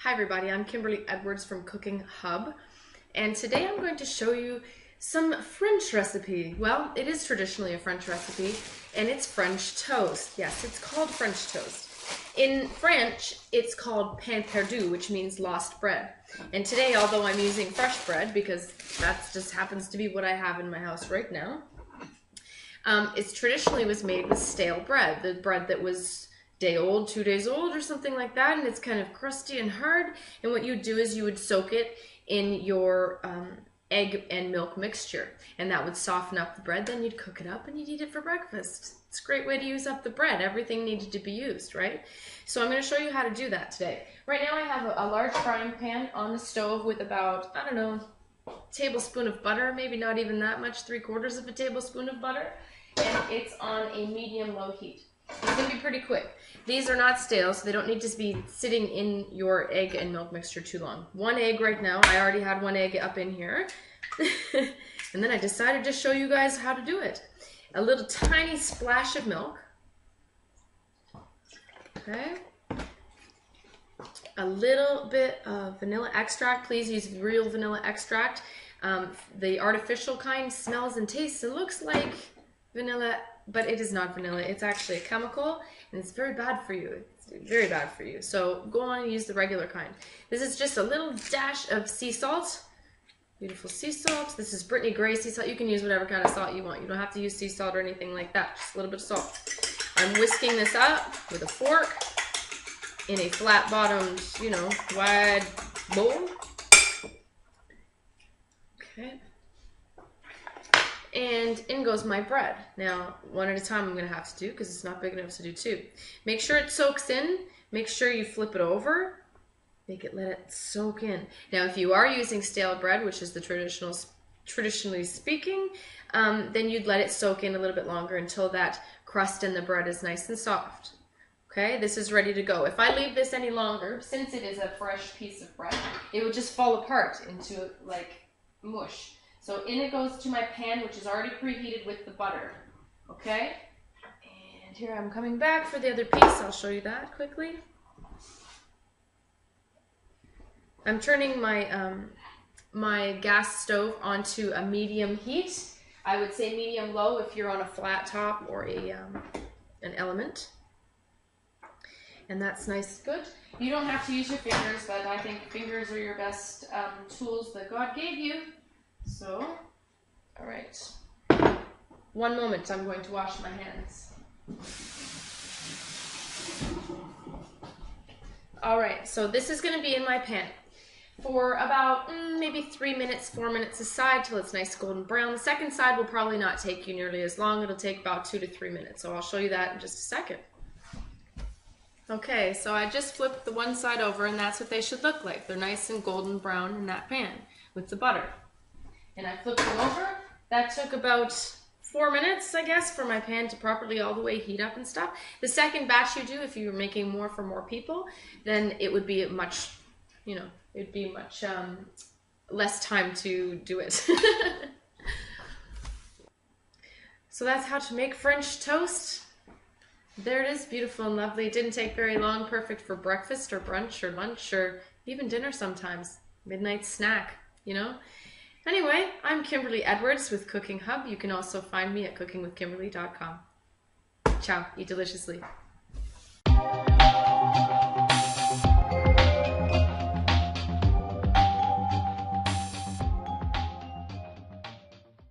Hi everybody, I'm Kimberly Edwards from Cooking Hub, and today I'm going to show you some French recipe. Well, it is traditionally a French recipe, and it's French toast. Yes, it's called French toast. In French, it's called pain perdu, which means lost bread. And today, although I'm using fresh bread, because that just happens to be what I have in my house right now, it traditionally was made with stale bread, the bread that was day old, 2 days old or something like that, and it's kind of crusty and hard. And what you would do is you would soak it in your egg and milk mixture, and that would soften up the bread. Then you'd cook it up and you'd eat it for breakfast. It's a great way to use up the bread. Everything needed to be used, right? So I'm going to show you how to do that today. Right now I have a large frying pan on the stove with about, I don't know, a tablespoon of butter, maybe not even that much, 3/4 of a tablespoon of butter, and it's on a medium-low heat. It's going to be pretty quick. These are not stale, so they don't need to be sitting in your egg and milk mixture too long. One egg right now. I already had one egg up in here. And then I decided to show you guys how to do it. A little tiny splash of milk. Okay. A little bit of vanilla extract. Please use real vanilla extract. The artificial kind smells and tastes and looks like vanilla, but it is not vanilla. It's actually a chemical, and it's very bad for you. It's very bad for you. So go on and use the regular kind. This is just a little dash of sea salt. Beautiful sea salt. This is Brittany Gray sea salt. You can use whatever kind of salt you want. You don't have to use sea salt or anything like that. Just a little bit of salt. I'm whisking this up with a fork in a flat-bottomed, wide bowl. Okay. And in goes my bread. Now, one at a time I'm going to have to do because it's not big enough to do two. Make sure it soaks in. Make sure you flip it over. Let it soak in. Now, if you are using stale bread, which is the traditionally speaking, then you'd let it soak in a little bit longer until that crust in the bread is nice and soft. Okay, this is ready to go. If I leave this any longer, since it is a fresh piece of bread, it would just fall apart into like mush. So in it goes to my pan, which is already preheated with the butter. Okay? And here I'm coming back for the other piece. I'll show you that quickly. I'm turning my my gas stove onto a medium heat. I would say medium low if you're on a flat top or an element. And that's nice, good. You don't have to use your fingers, but I think fingers are your best tools that God gave you. So, all right. One moment, I'm going to wash my hands. All right, so this is going to be in my pan for about maybe 3 minutes, 4 minutes aside till it's nice golden brown. The second side will probably not take you nearly as long. It'll take about 2 to 3 minutes, so I'll show you that in just a second. Okay, so I just flipped the one side over, and that's what they should look like. They're nice and golden brown in that pan with the butter. And I flipped them over. That took about 4 minutes, I guess, for my pan to properly all the way heat up and stuff. The second batch you do, if you're making more for more people, then it would be much, it'd be much less time to do it. So that's how to make French toast. There it is, beautiful and lovely. It didn't take very long, perfect for breakfast or brunch or lunch or even dinner sometimes. Midnight snack, Anyway, I'm Kimberly Edwards with Cooking Hub. You can also find me at cookingwithkimberly.com. Ciao, eat deliciously.